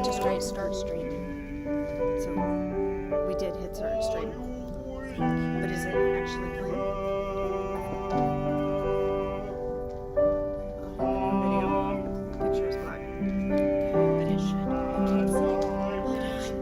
Just try start stream. So we did hit start stream. But is it actually playing? Video. Picture is black. But it should. I can't see it. Well, it should.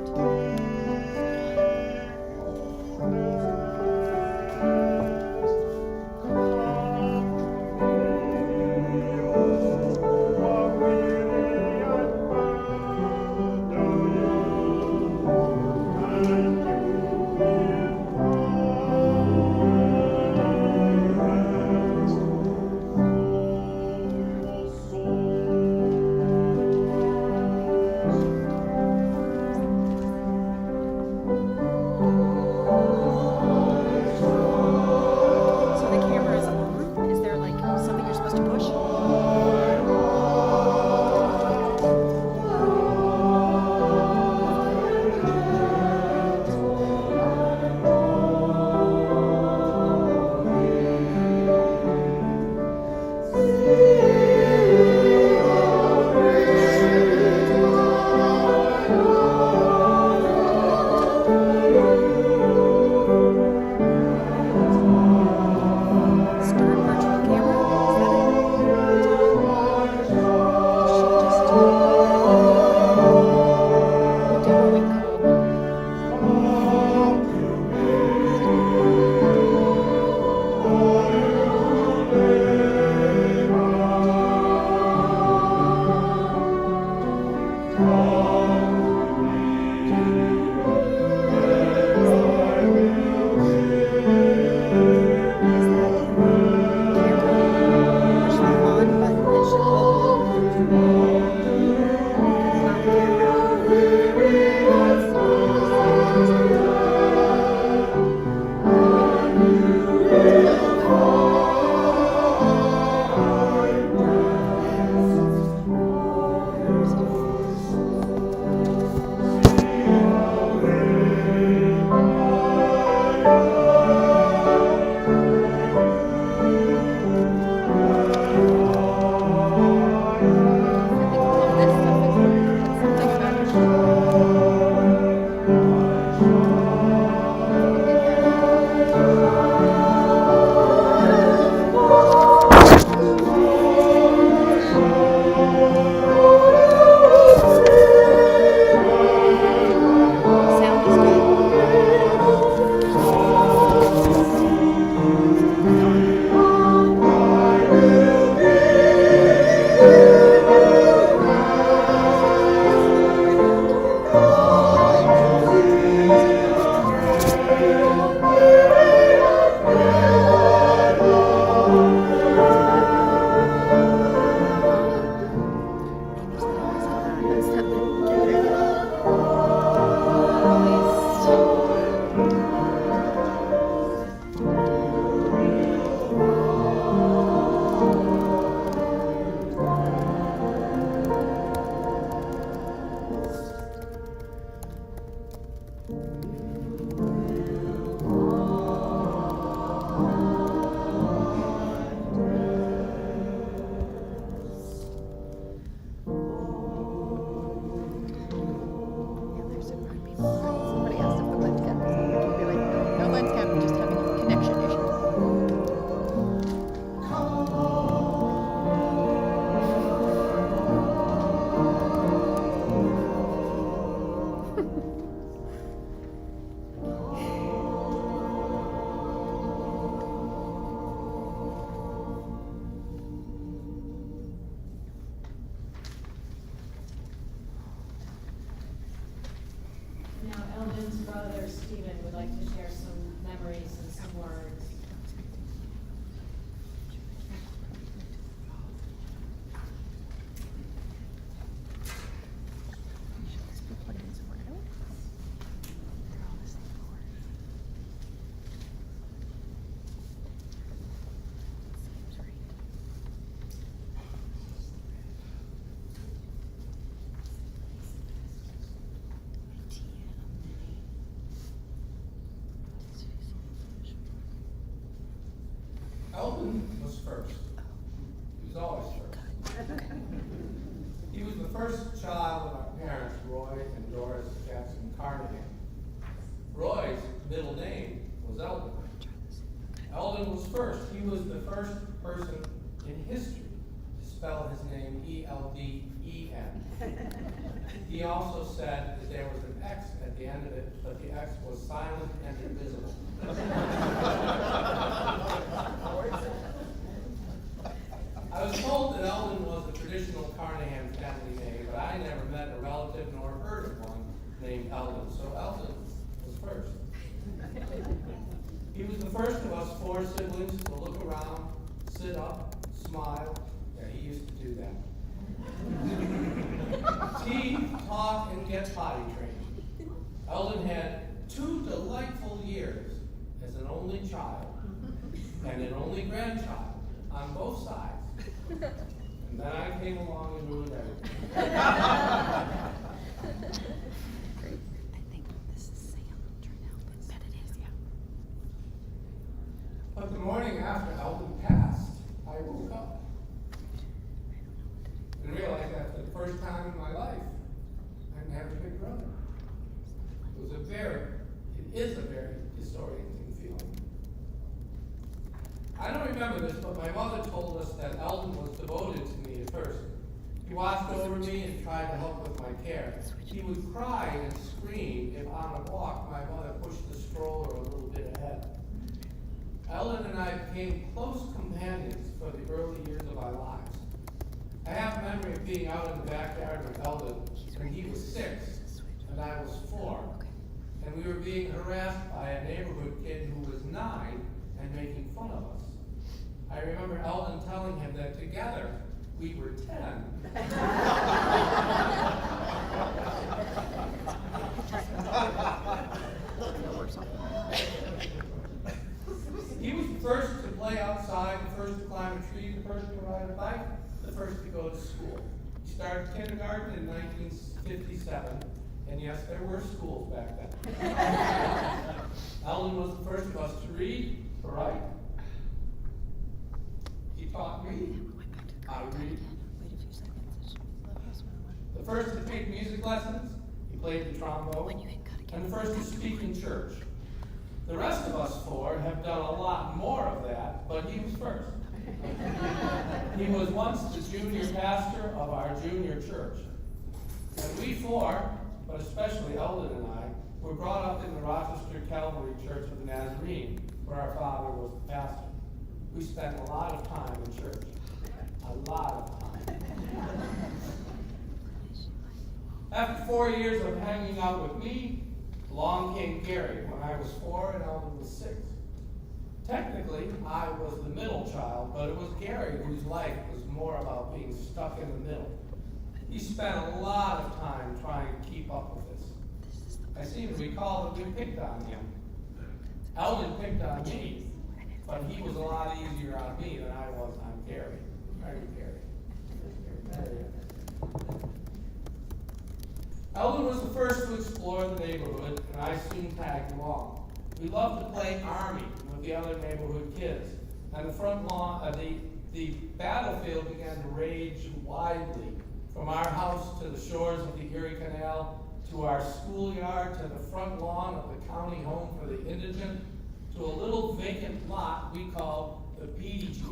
Elden's brother, Stephen, would like to share some memories and some words. Elden was first. He was always first. He was the first child of our parents, Roy and Doris Jackson Carnahan. Roy's middle name was Elden. Elden was first. He was the first person in history to spell his name E-L-D-E-N. He also said that there was an X at the end of it, but the X was silent and invisible. I was told that Elden was the traditional Carnahan family name, but I never met a relative nor heard of one named Elden, so Elden was first. He was the first of us 4 siblings to look around, sit up, smile. Yeah, he used to do that. Teach, talk, and get potty trained. Elden had 2 delightful years as an only child and an only grandchild on both sides. And then I came along and ruined everything. Great. I think this is Sam turned out, but bet it is, yeah. But the morning after Elden passed, I woke up and realized that for the first time in my life, I didn't have a big brother. It is a very disorienting feeling. I don't remember this, but my mother told us that Elden was devoted to me at first. He watched over me and tried to help with my care. He would cry and scream if on a walk my mother pushed the stroller a little bit ahead. Elden and I became close companions for the early years of our lives. I have a memory of being out in the backyard with Elden when he was 6 and I was 4. And we were being harassed by a neighborhood kid who was 9 and making fun of us. I remember Elden telling him that together we were 10. He was the first to play outside, the first to climb a tree, the first to ride a bike, the first to go to school. He started kindergarten in 1957, and yes, there were schools back then. Elden was the first of us to read, to write. He taught me how to read. Wait a few seconds. The first to take music lessons, he played the trombone, and the first to speak in church. The rest of us 4 have done a lot more of that, but he was first. He was once the junior pastor of our junior church. And we 4, but especially Elden and I, were brought up in the Rochester Calvary Church of the Nazarene, where our father was the pastor. We spent a lot of time in church. A lot of time. After 4 years of hanging out with me, along came Gary when I was 4 and Elden was 6. Technically, I was the middle child, but it was Gary whose life was more about being stuck in the middle. He spent a lot of time trying to keep up with us. I seem to recall that we picked on him. Elden picked on me, but he was a lot easier on me than I was on Gary. Gary. Elden was the first to explore the neighborhood, and I soon tagged along. We loved to play Army with the other neighborhood kids, and the front lawn, the battlefield began to rage widely from our house to the shores of the Erie Canal, to our schoolyard, to the front lawn of the county home for the indigent, to a little vacant lot we called the PDG.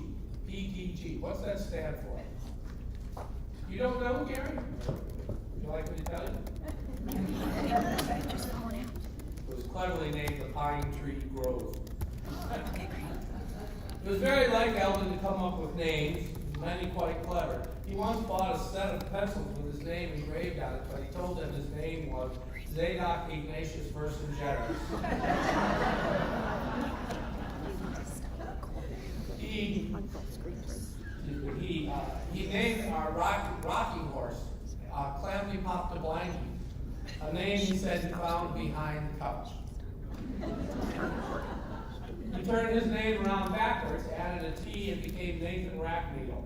PDG. What's that stand for? You don't know, Gary? Would you like me to tell you? Just calling out. It was cleverly named the Pine Tree Grove. It was very like Elden to come up with names, many quite clever. He once bought a set of pencils with his name engraved on it, but he told them his name was Zadok Ignatius Vercingetorix. He named our rocking horse Clammy Pop to Blanky, a name he said he found behind the couch. He turned his name around backwards, added a T, and became Nathan Rackneedle.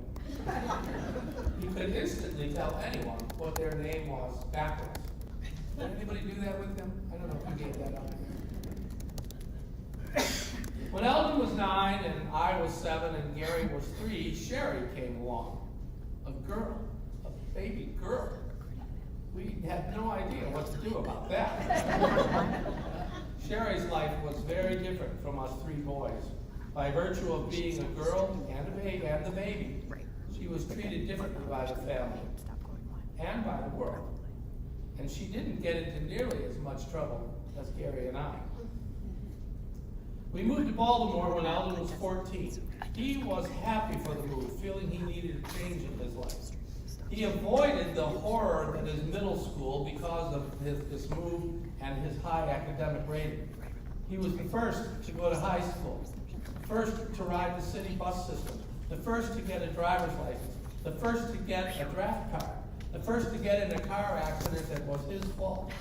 He could instantly tell anyone what their name was backwards. Did anybody do that with him? I don't know if you gave that up. When Elden was 9 and I was 7 and Gary was 3, Sherry came along. A girl, a baby girl. We had no idea what to do about that. Sherry's life was very different from us 3 boys. By virtue of being a girl and the baby, she was treated differently by the family and by the world. And she didn't get into nearly as much trouble as Gary and I. We moved to Baltimore when Elden was 14. He was happy for the move, feeling he needed a change in his life. He avoided the horror in his middle school because of this move and his high academic rating. He was the first to go to high school, the first to ride the city bus system, the first to get a driver's license, the first to get a draft card, the first to get in a car accident that was his fault.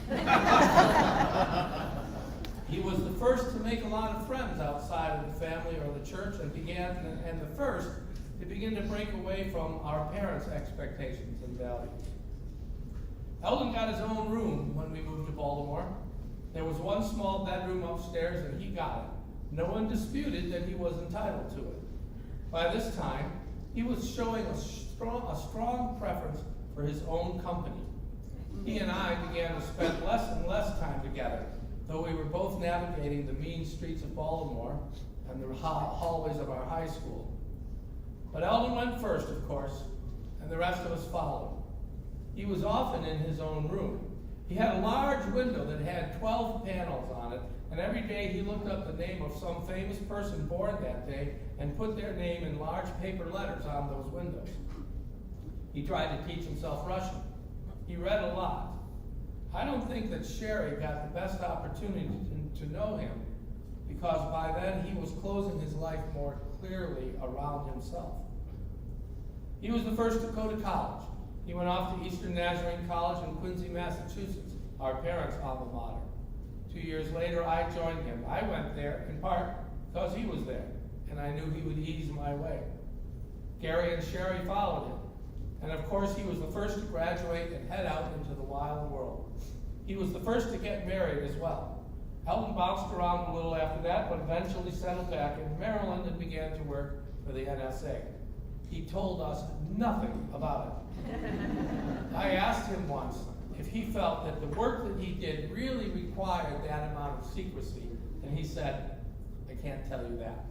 He was the first to make a lot of friends outside of the family or the church and the first to begin to break away from our parents' expectations and values. Elden got his own room when we moved to Baltimore. There was one small bedroom upstairs and he got it. No one disputed that he was entitled to it. By this time, he was showing a strong preference for his own company. He and I began to spend less and less time together, though we were both navigating the mean streets of Baltimore and the hallways of our high school. But Elden went first, of course, and the rest of us followed. He was often in his own room. He had a large window that had 12 panels on it, and every day he looked up the name of some famous person born that day and put their name in large paper letters on those windows. He tried to teach himself Russian. He read a lot. I don't think that Sherry got the best opportunity to know him, because by then he was closing his life more clearly around himself. He was the first to go to college. He went off to Eastern Nazarene College in Quincy, Massachusetts, our parents' alma mater. 2 years later, I joined him. I went there in part because he was there, and I knew he would ease my way. Gary and Sherry followed him. And of course, he was the first to graduate and head out into the wild world. He was the first to get married as well. Elden bounced around a little after that, but eventually settled back in Maryland and began to work for the NSA. He told us nothing about it. I asked him once if he felt that the work that he did really required that amount of secrecy, and he said, "I can't tell you that."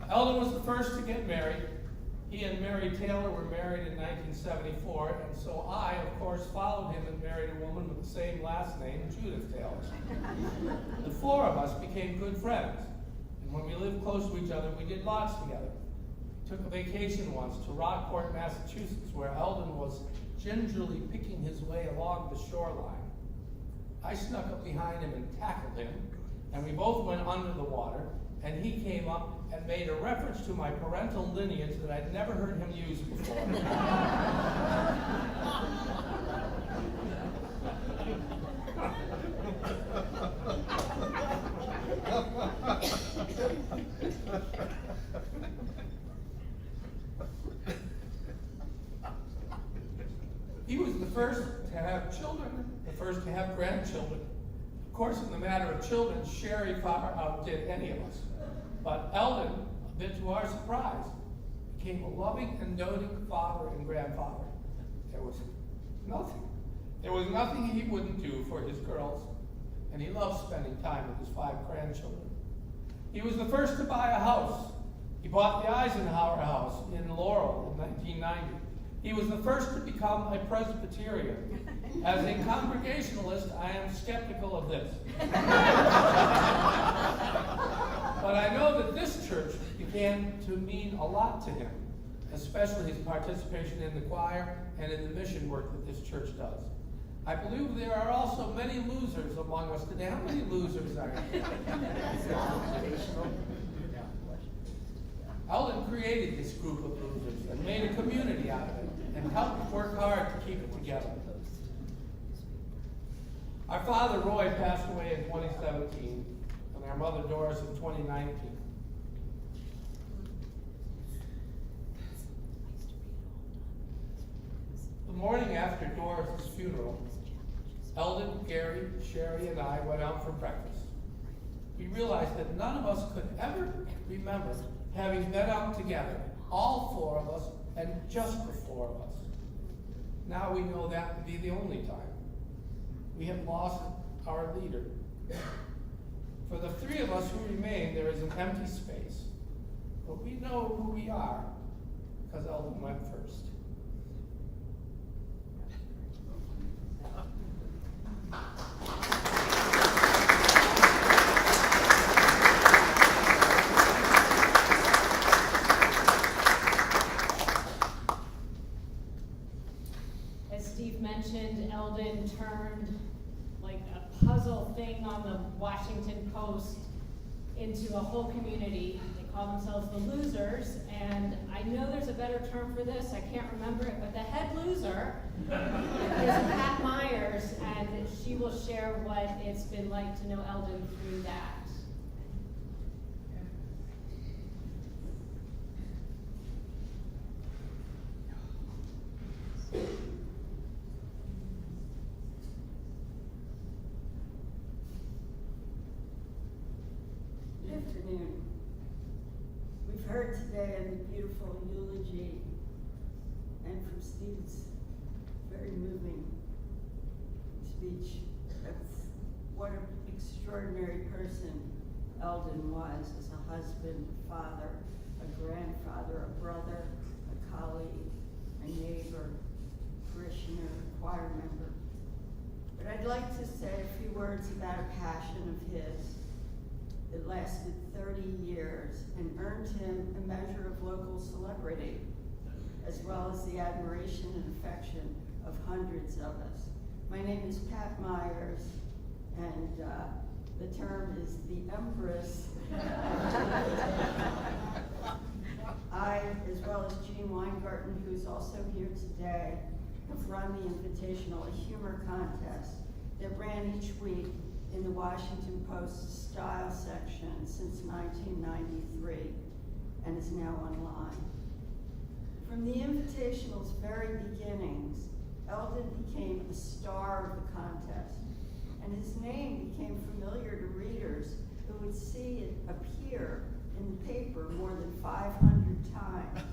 Elden was the first to get married. He and Mary Taylor were married in 1974, and so I, of course, followed him and married a woman with the same last name, Judith Taylor. The 4 of us became good friends, and when we lived close to each other, we did lots together. We took a vacation once to Rockport, Massachusetts, where Elden was gingerly picking his way along the shoreline. I snuck up behind him and tackled him, and we both went under the water, and he came up and made a reference to my parental lineage that I'd never heard him use before. He was the first to have children, the first to have grandchildren. Of course, in the matter of children, Sherry far outdid any of us. But Elden, a bit to our surprise, became a loving and doting father and grandfather. There was nothing he wouldn't do for his girls, and he loved spending time with his 5 grandchildren. He was the first to buy a house. He bought the Eisenhower House in Laurel in 1990. He was the first to become a Presbyterian. As a Congregationalist, I am skeptical of this. But I know that this church began to mean a lot to him, especially his participation in the choir and in the mission work that this church does. I believe there are also many losers among us today. How many losers are there? Elden created this group of losers and made a community out of it and helped work hard to keep it together. Our father, Roy, passed away in 2017, and our mother, Doris, in 2019. The morning after Doris' funeral, Elden, Gary, Sherry, and I went out for breakfast. We realized that none of us could ever remember having been out together, all four of us, and just the four of us. Now we know that to be the only time. We have lost our leader. For the three of us who remain, there is an empty space. But we know who we are, because Elden went first. As Steve mentioned, Elden turned like a puzzle thing on the Washington Post into a whole community. They call themselves the Losers, and I know there's a better term for this, I can't remember it, but the head loser is Pat Myers, and she will share what it's been like to know Elden through that. Good afternoon. We've heard today a beautiful eulogy and from Steve's very moving speech. That's what an extraordinary person Elden was as a husband, a father, a grandfather, a brother, a colleague, a neighbor, parishioner, choir member. But I'd like to say a few words about a passion of his that lasted 30 years and earned him a measure of local celebrity, as well as the admiration and affection of hundreds of us. My name is Pat Myers, and the term is the Empress. I, as well as Jean Weingarten, who's also here today, have run the Invitational, a humor contest that ran each week in the Washington Post style section since 1993 and is now online. From the Invitational's very beginnings, Elden became a star of the contest, and his name became familiar to readers who would see it appear in the paper more than 500 times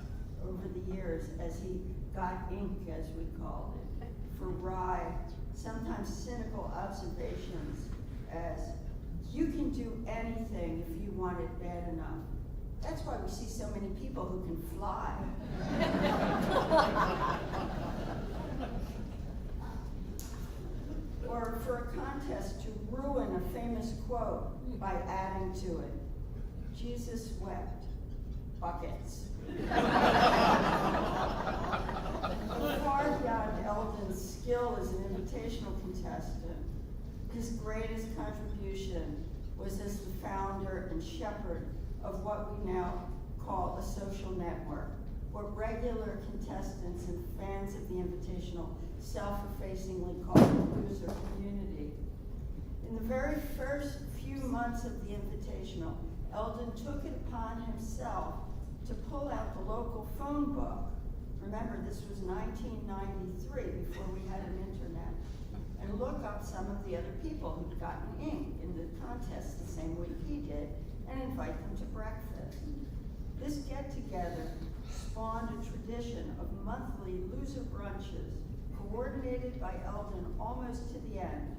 over the years as he got ink, as we called it, for wry, sometimes cynical observations as, you can do anything if you want it bad enough. That's why we see so many people who can fly. Or for a contest to ruin a famous quote by adding to it, Jesus wept buckets. Far beyond Elden's skill as an invitational contestant, his greatest contribution was as the founder and shepherd of what we now call a social network, where regular contestants and fans of the Invitational self-effacingly call the Loser community. In the very first few months of the Invitational, Elden took it upon himself to pull out the local phone book. Remember, this was 1993, before we had an internet, and look up some of the other people who'd gotten ink in the contest the same week he did, and invite them to breakfast. This get-together spawned a tradition of monthly loser brunches, coordinated by Elden almost to the end.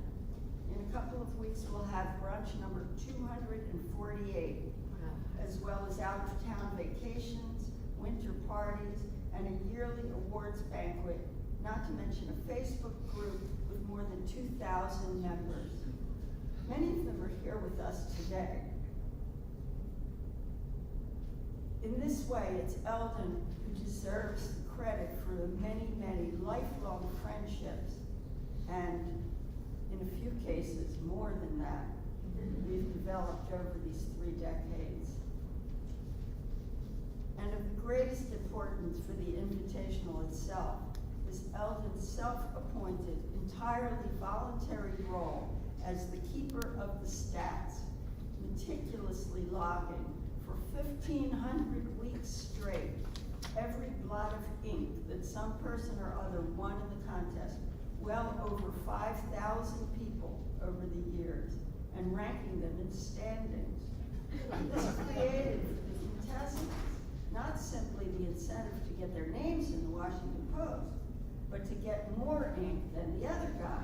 In a couple of weeks, we'll have brunch number 248, as well as out-of-town vacations, winter parties, and a yearly awards banquet, not to mention a Facebook group with more than 2,000 members. Many of them are here with us today. In this way, it's Elden who deserves the credit for the many, many lifelong friendships, and in a few cases, more than that, we've developed over these 3 decades. And of the greatest importance for the Invitational itself is Elden's self-appointed, entirely voluntary role as the keeper of the stats, meticulously logging for 1,500 weeks straight every blot of ink that some person or other won in the contest, well over 5,000 people over the years and ranking them in standings. This created for the contestants not simply the incentive to get their names in the Washington Post, but to get more ink than the other guy.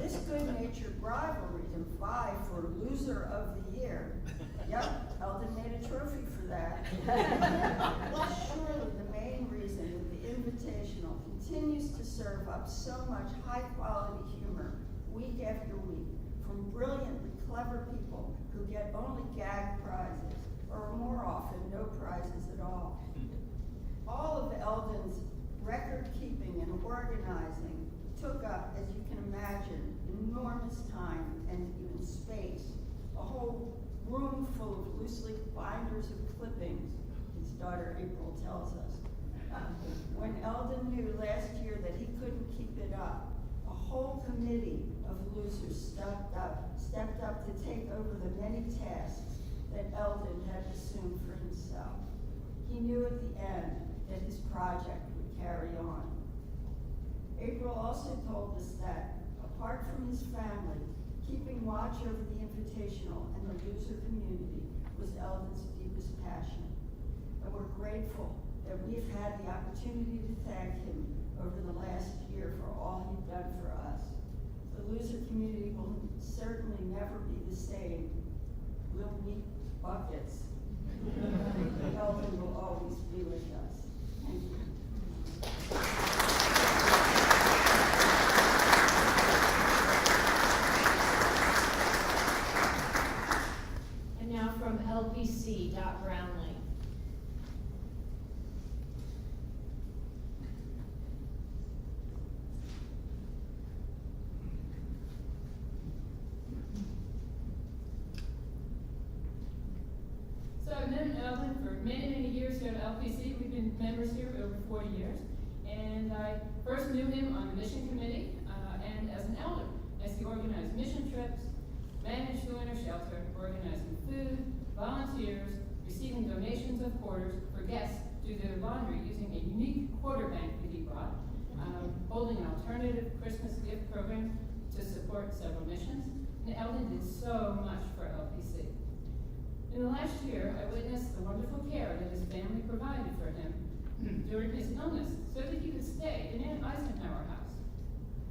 This good-natured rivalry to vie for loser of the year. Yep, Elden made a trophy for that. Well, surely the main reason that the Invitational continues to serve up so much high-quality humor week after week from brilliantly clever people who get only gag prizes, or more often no prizes at all. All of Elden's record-keeping and organizing took up, as you can imagine, enormous time and even space. A whole room full of loose leaf binders of clippings, his daughter April tells us. When Elden knew last year that he couldn't keep it up, a whole committee of losers stepped up to take over the many tasks that Elden had assumed for himself. He knew at the end that his project would carry on. April also told us that, apart from his family, keeping watch over the Invitational and the loser community was Elden's deepest passion. And we're grateful that we've had the opportunity to thank him over the last year for all he's done for us. The loser community will certainly never be the same. We'll meet buckets. Elden will always be with us. Thank you. And now from LPC, Dot Brownlee. So I've known Elden for many, many years here at LPC. We've been members here for over 40 years. And I first knew him on the mission committee and as an elder, as he organized mission trips, managed the winter shelter, organizing food, volunteers, receiving donations of quarters for guests to do their laundry using a unique quarter bank that he brought, holding an alternative Christmas gift program to support several missions. And Elden did so much for LPC. In the last year, I witnessed the wonderful care that his family provided for him during his illness so that he could stay in Aunt Eisenhower House.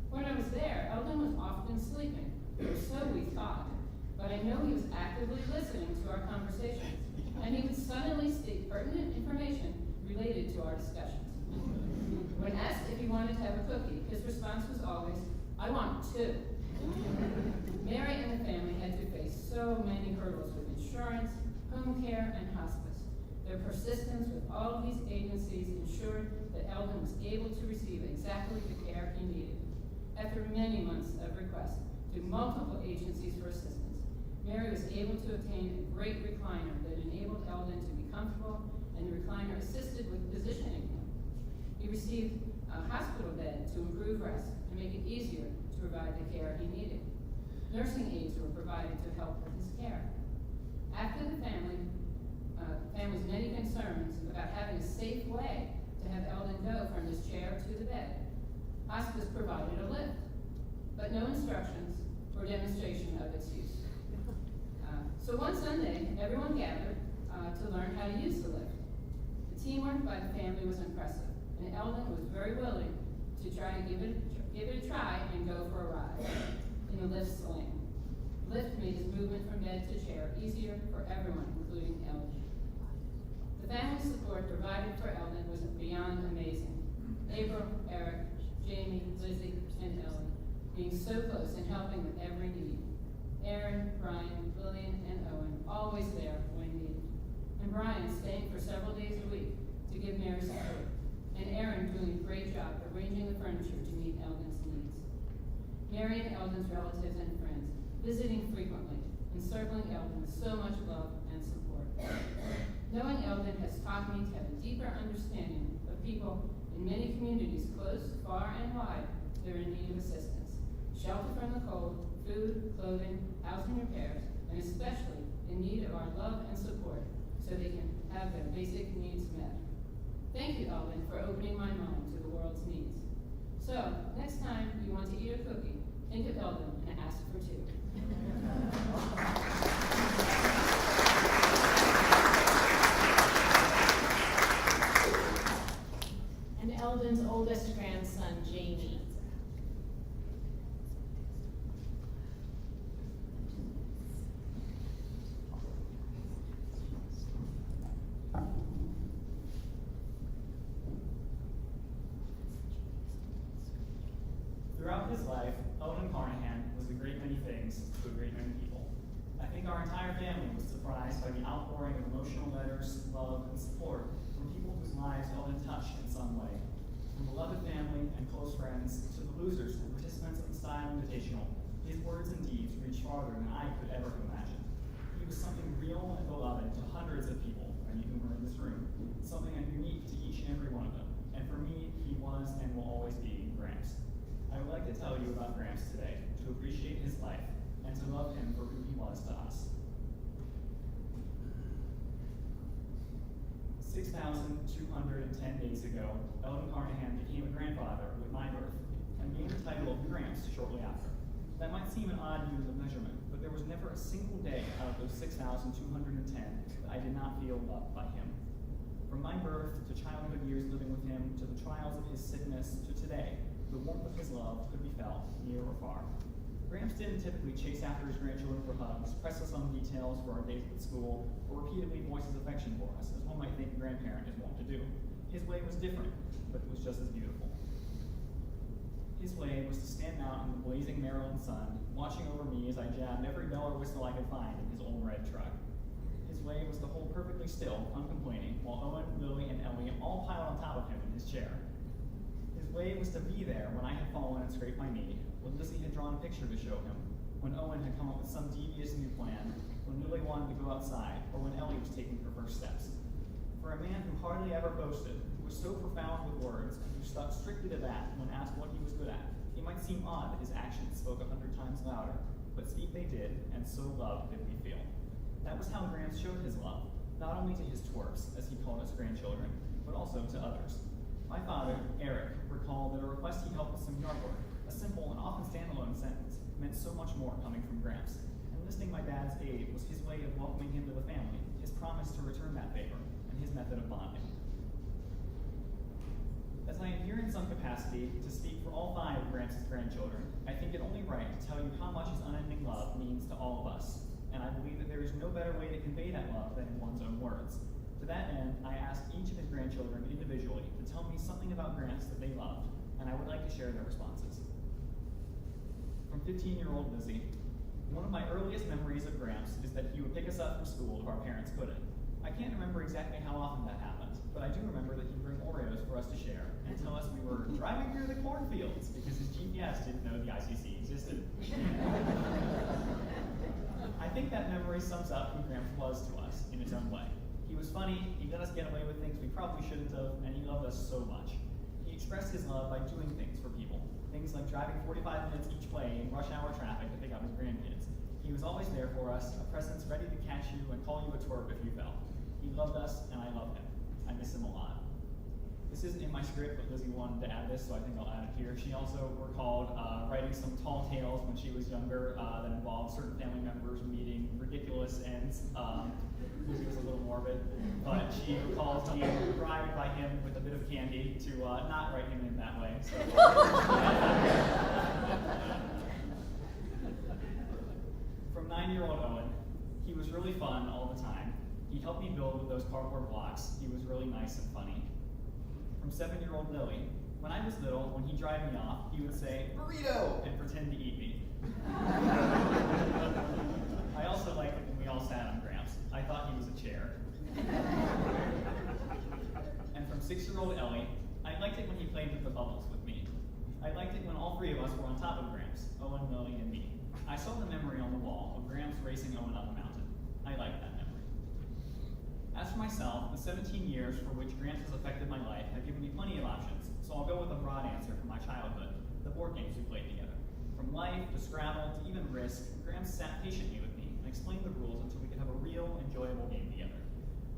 When I was there, Elden was often sleeping, or so we thought, but I know he was actively listening to our conversations, and he would suddenly state pertinent information related to our discussions. When asked if he wanted to have a cookie, his response was always, "I want 2." Mary and the family had to face so many hurdles with insurance, home care, and hospice. Their persistence with all of these agencies ensured that Elden was able to receive exactly the care he needed. After many months of requests to multiple agencies for assistance, Mary was able to obtain a great recliner that enabled Elden to be comfortable, and the recliner assisted with positioning him. He received a hospital bed to improve rest and make it easier to provide the care he needed. Nursing aides were provided to help with his care. After the family's many concerns about having a safe way to have Elden go from his chair to the bed, hospice provided a lift, but no instructions or demonstration of its use. So one Sunday, everyone gathered to learn how to use the lift. The teamwork by the family was impressive, and Elden was very willing to try to give it a try and go for a ride in the lift sling. The lift made his movement from bed to chair easier for everyone, including Elden. The family support provided for Elden was beyond amazing. April, Eric, Jamie, Lizzie, and Ellen being so close and helping with every need. Aaron, Brian, Lillian, and Owen always there when needed. And Brian staying for several days a week to give Mary support. And Aaron doing a great job arranging the furniture to meet Elden's needs. Mary and Elden's relatives and friends visiting frequently, encircling Elden with so much love and support. Knowing Elden has taught me to have a deeper understanding of people in many communities close, far, and wide that are in need of assistance. Shelter from the cold, food, clothing, housing repairs, and especially in need of our love and support so they can have their basic needs met. Thank you, Elden, for opening my mind to the world's needs. So, next time you want to eat a cookie, think of Elden and ask for 2. And Eldon's oldest grandson, Jamie. Throughout his life, Elden Carnahan was a great many things to a great many people. I think our entire family was surprised by the outpouring of emotional letters, love, and support from people whose lives Elden touched in some way. From beloved family and close friends to the losers and participants of the Style Invitational, his words and deeds reached farther than I could ever have imagined. He was something real and beloved to hundreds of people, many whom are in this room, something unique to each and every one of them. And for me, he was and will always be Gramps. I would like to tell you about Gramps today, to appreciate his life, and to love him for who he was to us. 6,210 days ago, Elden Carnahan became a grandfather with my birth, and gained the title of Gramps shortly after. That might seem an odd unit of measurement, but there was never a single day out of those 6,210 that I did not feel loved by him. From my birth to childhood years living with him, to the trials of his sickness, to today, the warmth of his love could be felt, near or far. Gramps didn't typically chase after his grandchildren for hugs, press us on details for our days at school, or repeatedly voice his affection for us, as one might think a grandparent is wont to do. His way was different, but it was just as beautiful. His way was to stand out in the blazing Maryland sun, watching over me as I jabbed every bell or whistle I could find in his old red truck. His way was to hold perfectly still, uncomplaining, while Owen, Lily, and Ellie all piled on top of him in his chair. His way was to be there when I had fallen and scraped my knee, when Lizzie had drawn a picture to show him, when Owen had come up with some devious new plan, when Lily wanted to go outside, or when Ellie was taking her first steps. For a man who hardly ever boasted, who was so profound with words, and who stuck strictly to that when asked what he was good at, it might seem odd that his actions spoke 100 times louder, but speak they did, and so loved did we feel. That was how Gramps showed his love, not only to his twerps, as he called us grandchildren, but also to others. My father, Eric, recalled that a request he helped with some yard work, a simple and often standalone sentence, meant so much more coming from Gramps. Enlisting my dad's aid was his way of welcoming him to the family, his promise to return that favor, and his method of bonding. As I am here in some capacity to speak for all 5 of Gramps' grandchildren, I think it only right to tell you how much his unending love means to all of us, and I believe that there is no better way to convey that love than in one's own words. To that end, I asked each of his grandchildren individually to tell me something about Gramps that they loved, and I would like to share their responses. From 15-year-old Lizzie, one of my earliest memories of Gramps is that he would pick us up from school if our parents couldn't. I can't remember exactly how often that happened, but I do remember that he'd bring Oreos for us to share and tell us we were driving through the cornfields because his GPS didn't know the ICC existed. I think that memory sums up who Gramps was to us in its own way. He was funny, he let us get away with things we probably shouldn't have, and he loved us so much. He expressed his love by doing things for people. Things like driving 45 minutes each way in rush hour traffic to pick up his grandkids. He was always there for us, a presence ready to catch you and call you a twerp if you fell. He loved us, and I love him. I miss him a lot. This isn't in my script, but Lizzie wanted to add this, so I think I'll add it here. She also recalled writing some tall tales when she was younger that involved certain family members meeting ridiculous ends. Lizzie was a little morbid, but she recalls being bribed by him with a bit of candy to not write him in that way. So. From 9-year-old Owen, he was really fun all the time. He helped me build with those cardboard blocks. He was really nice and funny. From 7-year-old Lily, when I was little, when he'd drive me off, he would say, "Burrito!" and pretend to eat me. I also liked it when we all sat on Gramps. I thought he was a chair. And from 6-year-old Ellie, I liked it when he played with the bubbles with me. I liked it when all 3 of us were on top of Gramps, Owen, Lily, and me. I saw the memory on the wall of Gramps racing Owen up a mountain. I liked that memory. As for myself, the 17 years for which Gramps has affected my life have given me plenty of options, so I'll go with a broad answer from my childhood, the board games we played together. From Life to Scrabble to even Risk, Gramps sat patiently with me and explained the rules until we could have a real, enjoyable game together.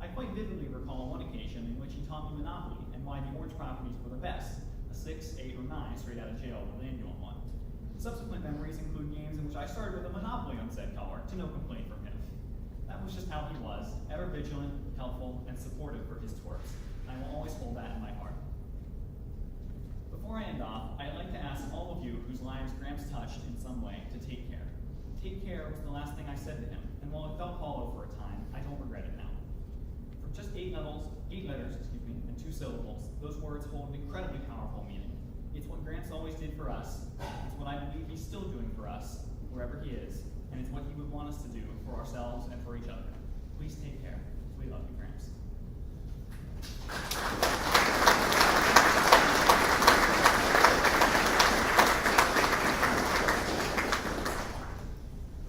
I quite vividly recall one occasion in which he taught me Monopoly and why the orange properties were the best, a 6, 8, or 9 straight out of jail will land you on one. Subsequent memories include games in which I started with a monopoly on said color, to no complaint from him. That was just how he was, ever vigilant, helpful, and supportive for his twerps. I will always hold that in my heart. Before I end off, I'd like to ask all of you whose lives Gramps touched in some way to take care. Take care was the last thing I said to him, and while it felt hollow for a time, I don't regret it now. For just 8 letters, and 2 syllables, those words hold an incredibly powerful meaning. It's what Gramps always did for us. It's what I believe he's still doing for us, wherever he is, and it's what he would want us to do for ourselves and for each other. Please take care. We love you, Gramps.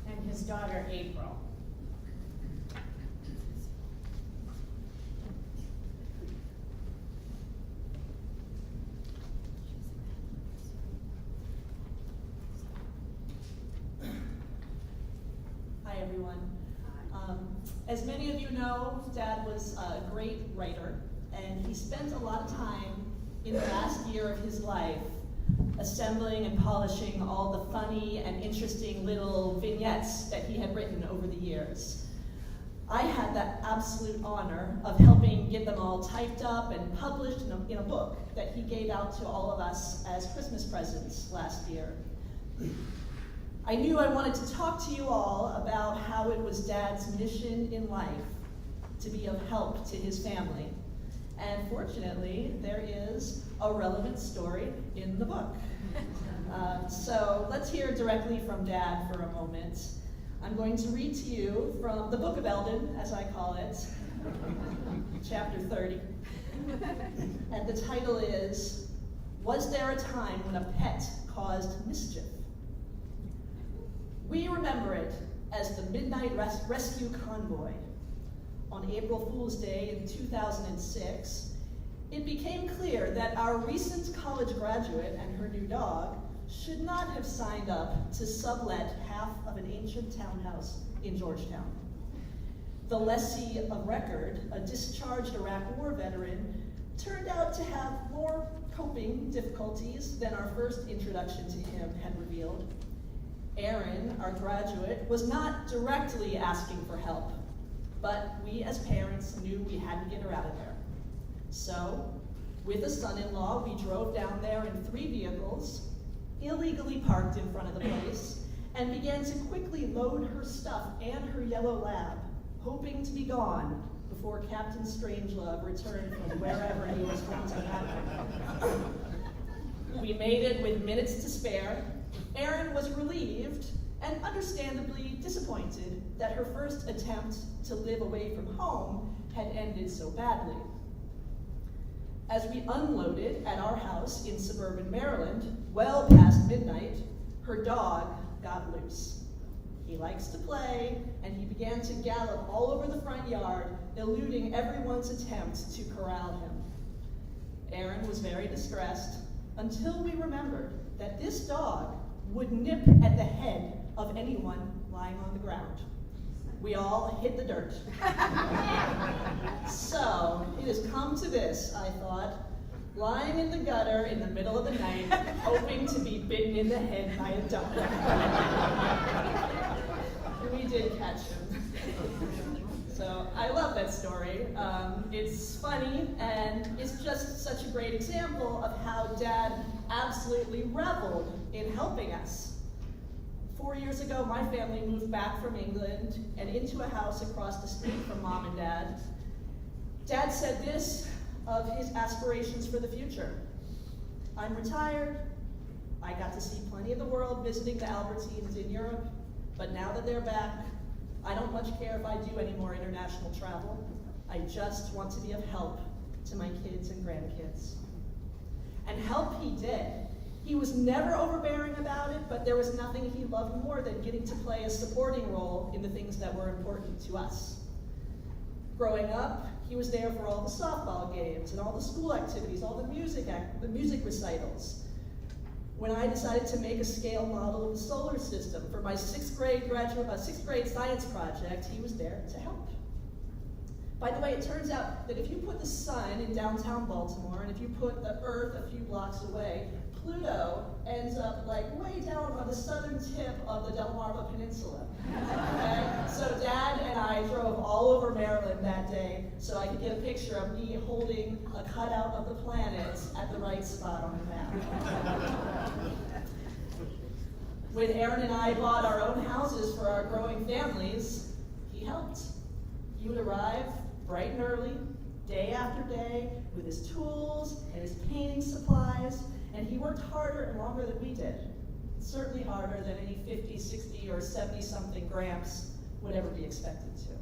And his daughter, April. Hi, everyone. As many of you know, Dad was a great writer, and he spent a lot of time in the last year of his life assembling and polishing all the funny and interesting little vignettes that he had written over the years. I had that absolute honor of helping get them all typed up and published in a book that he gave out to all of us as Christmas presents last year. I knew I wanted to talk to you all about how it was Dad's mission in life to be of help to his family. And fortunately, there is a relevant story in the book. So let's hear directly from Dad for a moment. I'm going to read to you from the Book of Elden, as I call it, chapter 30. And the title is, Was There a Time When a Pet Caused Mischief? We remember it as the Midnight Rescue Convoy. On April Fool's Day in 2006, it became clear that our recent college graduate and her new dog should not have signed up to sublet half of an ancient townhouse in Georgetown. The lessee of record, a discharged Iraq War veteran, turned out to have more coping difficulties than our first introduction to him had revealed. Aaron, our graduate, was not directly asking for help, but we as parents knew we had to get her out of there. So, with a son-in-law, we drove down there in 3 vehicles, illegally parked in front of the place, and began to quickly load her stuff and her yellow lab, hoping to be gone before Captain Strangelove returned from wherever he was hunting at. We made it with minutes to spare. Erin was relieved and understandably disappointed that her first attempt to live away from home had ended so badly. As we unloaded at our house in suburban Maryland, well past midnight, her dog got loose. He likes to play, and he began to gallop all over the front yard, eluding everyone's attempt to corral him. Erin was very distressed until we remembered that this dog would nip at the head of anyone lying on the ground. We all hit the dirt. So, it has come to this, I thought, lying in the gutter in the middle of the night, hoping to be bitten in the head by a dog. We did catch him. So, I love that story. It's funny, and it's just such a great example of how Dad absolutely reveled in helping us. 4 years ago, my family moved back from England and into a house across the street from Mom and Dad. Dad said this of his aspirations for the future: I'm retired. I got to see plenty of the world visiting the Albertines in Europe, but now that they're back, I don't much care if I do any more international travel. I just want to be of help to my kids and grandkids. And help he did. He was never overbearing about it, but there was nothing he loved more than getting to play a supporting role in the things that were important to us. Growing up, he was there for all the softball games and all the school activities, all the music recitals. When I decided to make a scale model of the solar system for my sixth grade science project, he was there to help. By the way, it turns out that if you put the sun in downtown Baltimore, and if you put the Earth a few blocks away, Pluto ends up like way down on the southern tip of the Delmarva Peninsula. Okay? So Dad and I drove all over Maryland that day so I could get a picture of me holding a cutout of the planets at the right spot on the map. When Aaron and I bought our own houses for our growing families, he helped. He would arrive bright and early, day after day, with his tools and his painting supplies, and he worked harder and longer than we did. Certainly harder than any 50, 60, or 70-something Gramps would ever be expected to.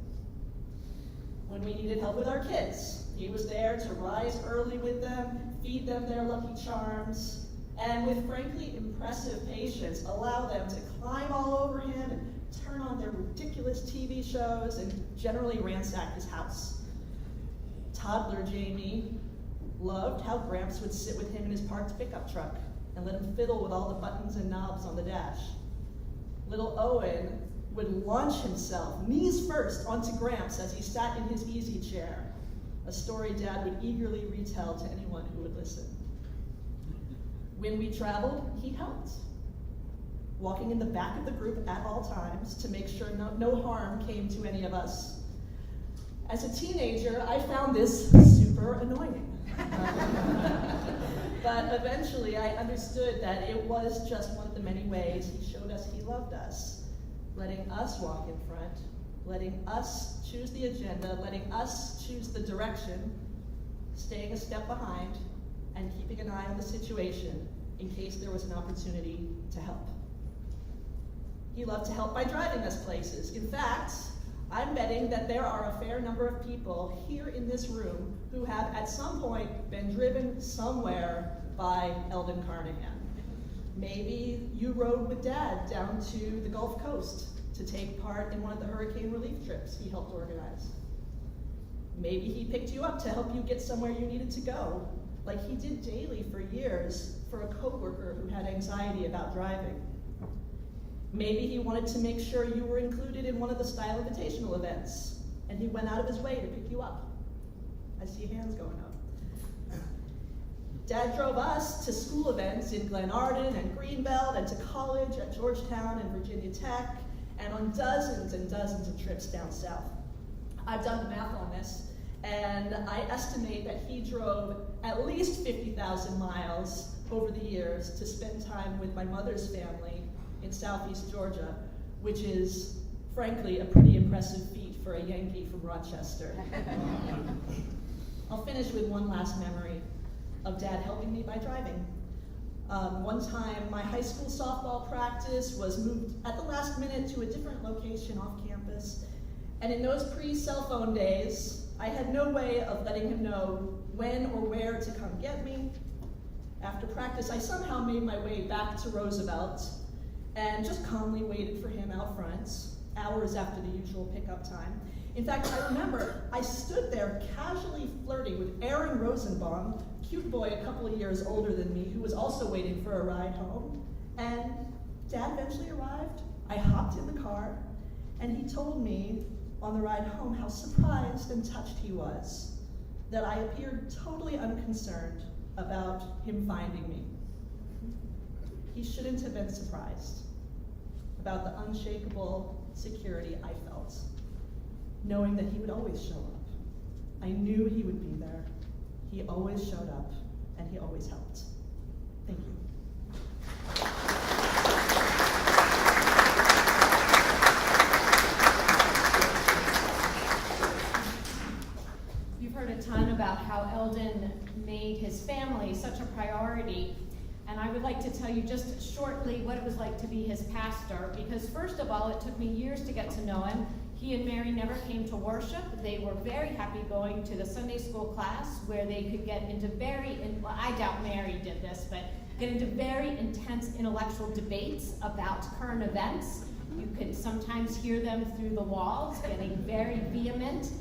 When we needed help with our kids, he was there to rise early with them, feed them their Lucky Charms, and with frankly impressive patience, allow them to climb all over him and turn on their ridiculous TV shows and generally ransack his house. Toddler Jamie loved how Gramps would sit with him in his parked pickup truck and let him fiddle with all the buttons and knobs on the dash. Little Owen would launch himself, knees first, onto Gramps as he sat in his easy chair, a story Dad would eagerly retell to anyone who would listen. When we traveled, he helped, walking in the back of the group at all times to make sure no harm came to any of us. As a teenager, I found this super annoying. But eventually I understood that it was just one of the many ways he showed us he loved us, letting us walk in front, letting us choose the agenda, letting us choose the direction, staying a step behind, and keeping an eye on the situation in case there was an opportunity to help. He loved to help by driving us places. In fact, I'm betting that there are a fair number of people here in this room who have at some point been driven somewhere by Elden Carnahan. Maybe you rode with Dad down to the Gulf Coast to take part in one of the hurricane relief trips he helped organize. Maybe he picked you up to help you get somewhere you needed to go, like he did daily for years for a coworker who had anxiety about driving. Maybe he wanted to make sure you were included in one of the Style Invitational events, and he went out of his way to pick you up. I see hands going up. Dad drove us to school events in Glenarden and Greenbelt, and to college at Georgetown and Virginia Tech, and on dozens and dozens of trips down south. I've done the math on this, and I estimate that he drove at least 50,000 miles over the years to spend time with my mother's family in southeast Georgia, which is, frankly, a pretty impressive feat for a Yankee from Rochester. I'll finish with one last memory of Dad helping me by driving. One time, my high school softball practice was moved at the last minute to a different location off campus, and in those pre-cell phone days, I had no way of letting him know when or where to come get me. After practice, I somehow made my way back to Roosevelt and just calmly waited for him out front, hours after the usual pickup time. In fact, I remember I stood there casually flirting with Aaron Rosenbaum, cute boy a couple of years older than me, who was also waiting for a ride home. And Dad eventually arrived. I hopped in the car, and he told me on the ride home how surprised and touched he was that I appeared totally unconcerned about him finding me. He shouldn't have been surprised about the unshakable security I felt, knowing that he would always show up. I knew he would be there. He always showed up, and he always helped. Thank you. You've heard a ton about how Elden made his family such a priority, and I would like to tell you just shortly what it was like to be his pastor, because first of all, it took me years to get to know him. He and Mary never came to worship. They were very happy going to the Sunday school class where they could get into well, I doubt Mary did this, but get into very intense intellectual debates about current events. You could sometimes hear them through the walls, getting very vehement.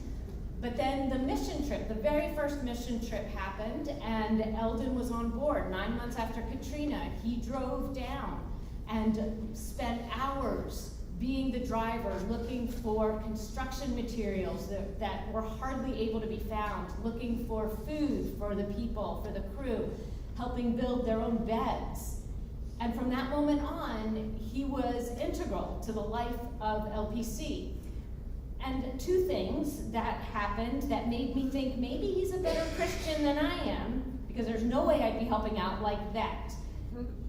But then the mission trip, the very first mission trip happened, and Elden was on board. 9 months after Katrina, he drove down and spent hours being the driver, looking for construction materials that were hardly able to be found, looking for food for the people, for the crew, helping build their own beds. And from that moment on, he was integral to the life of LPC. And two things that happened that made me think maybe he's a better Christian than I am, because there's no way I'd be helping out like that.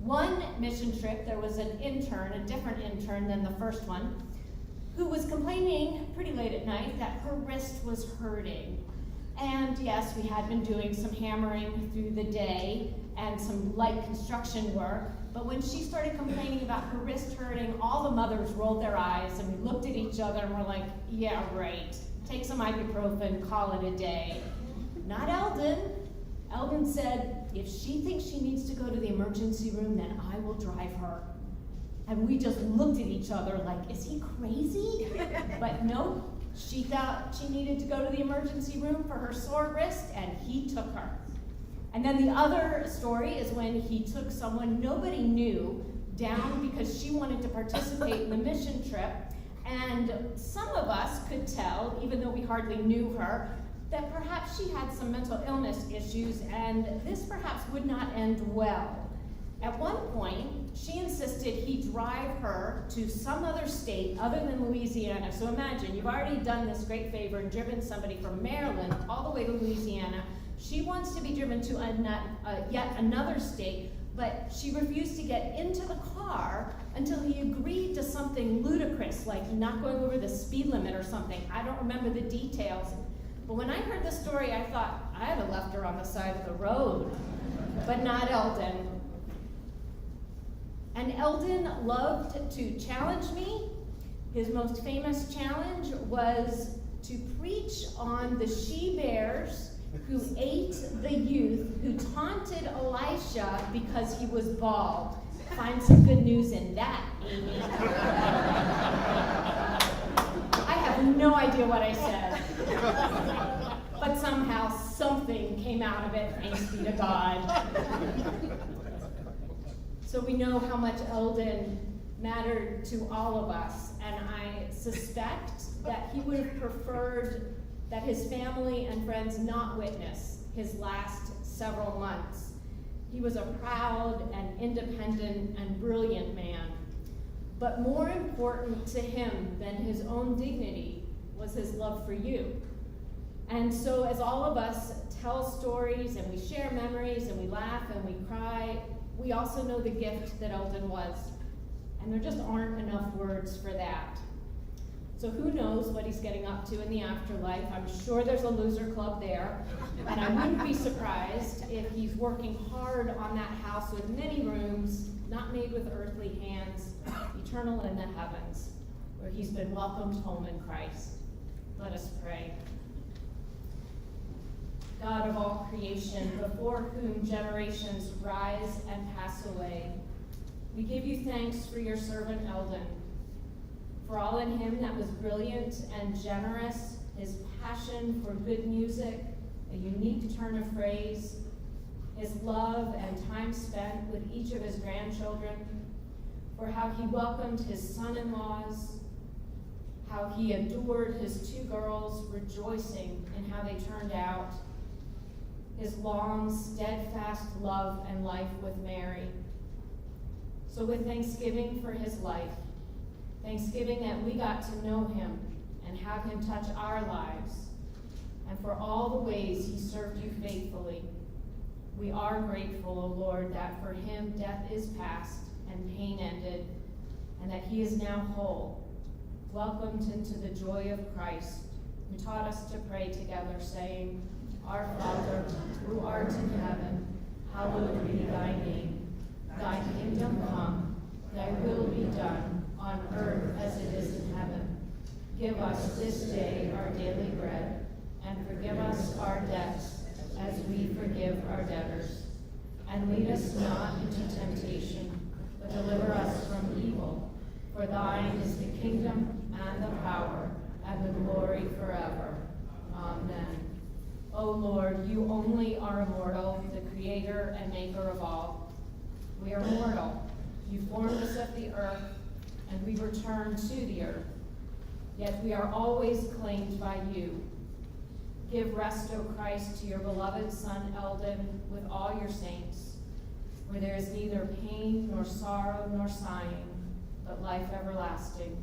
One mission trip, there was an intern, a different intern than the first one, who was complaining pretty late at night that her wrist was hurting. And yes, we had been doing some hammering through the day and some light construction work, but when she started complaining about her wrist hurting, all the mothers rolled their eyes and we looked at each other and were like, yeah, right. Take some ibuprofen, call it a day. Not Elden. Elden said, if she thinks she needs to go to the emergency room, then I will drive her. And we just looked at each other like, is he crazy? But no, she thought she needed to go to the emergency room for her sore wrist, and he took her. And then the other story is when he took someone nobody knew down because she wanted to participate in the mission trip. And some of us could tell, even though we hardly knew her, that perhaps she had some mental illness issues, and this perhaps would not end well. At one point, she insisted he drive her to some other state other than Louisiana. So imagine, you've already done this great favor and driven somebody from Maryland all the way to Louisiana. She wants to be driven to yet another state, but she refused to get into the car until he agreed to something ludicrous, like not going over the speed limit or something. I don't remember the details. But when I heard the story, I thought, I'd have left her on the side of the road. But not Elden. And Elden loved to challenge me. His most famous challenge was to preach on the she-bears who ate the youth who taunted Elisha because he was bald. Find some good news in that, Amy. I have no idea what I said. But somehow something came out of it, thanks be to God. So we know how much Elden mattered to all of us, and I suspect that he would have preferred that his family and friends not witness his last several months. He was a proud and independent and brilliant man. But more important to him than his own dignity was his love for you. And so as all of us tell stories and we share memories and we laugh and we cry, we also know the gift that Elden was. And there just aren't enough words for that. So who knows what he's getting up to in the afterlife? I'm sure there's a loser club there. And I wouldn't be surprised if he's working hard on that house with many rooms, not made with earthly hands, eternal in the heavens, where he's been welcomed home in Christ. Let us pray. God of all creation, before whom generations rise and pass away, we give you thanks for your servant Elden, for all in him that was brilliant and generous, his passion for good music, a unique turn of phrase, his love and time spent with each of his grandchildren, for how he welcomed his son-in-laws, how he adored his two girls, rejoicing in how they turned out, his long, steadfast love and life with Mary. So with thanksgiving for his life, thanksgiving that we got to know him and have him touch our lives, and for all the ways he served you faithfully, we are grateful, O Lord, that for him death is past and pain ended, and that he is now whole, welcomed into the joy of Christ, who taught us to pray together, saying, Our Father, who art in heaven, hallowed be thy name. Thy kingdom come, thy will be done, on earth as it is in heaven. Give us this day our daily bread, and forgive us our debts, as we forgive our debtors. And lead us not into temptation, but deliver us from evil. For thine is the kingdom, and the power, and the glory forever. Amen. O Lord, you only are immortal, the creator and maker of all. We are mortal. You formed us of the earth, and we return to the earth. Yet we are always claimed by you. Give rest, O Christ, to your beloved Son Elden with all your saints, where there is neither pain nor sorrow nor sighing, but life everlasting.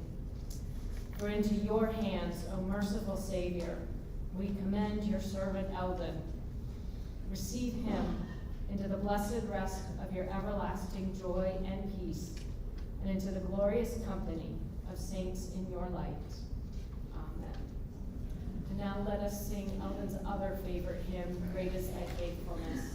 For into your hands, O merciful Savior, we commend your servant Elden. Receive him into the blessed rest of your everlasting joy and peace, and into the glorious company of saints in your light. Amen. And now let us sing Elden's other favorite hymn, Great is Thy Faithfulness.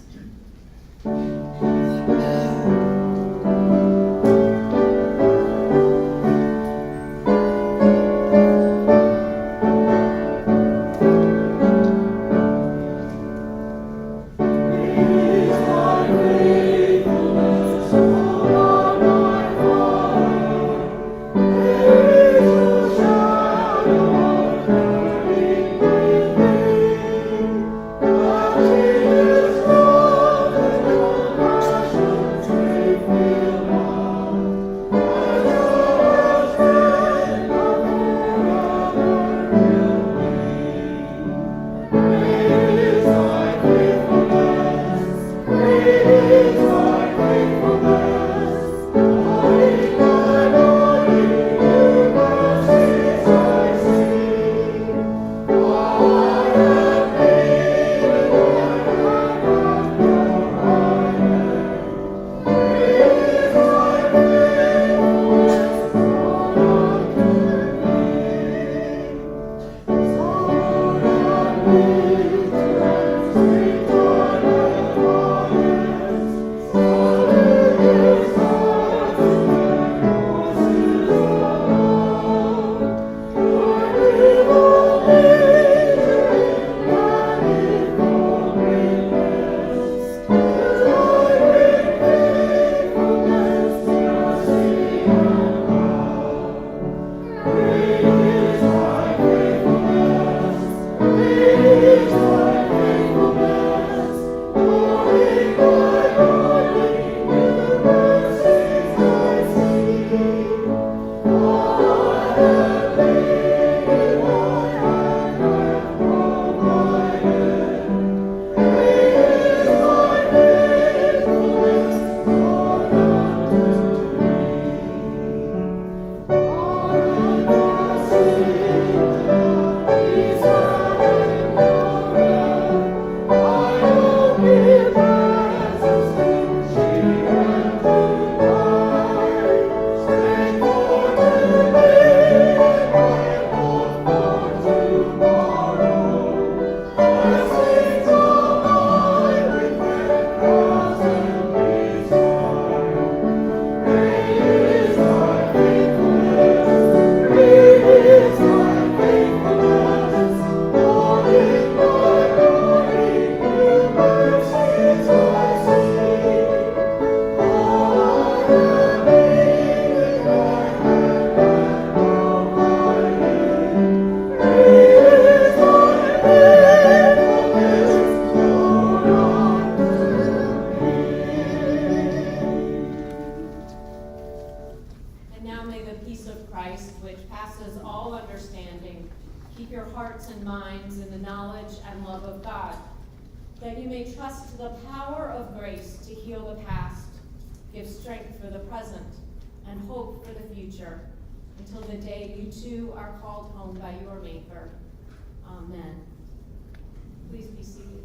that you may trust the power of grace to heal the past, give strength for the present, and hope for the future, until the day you too are called home by your Maker. Amen. Please be seated.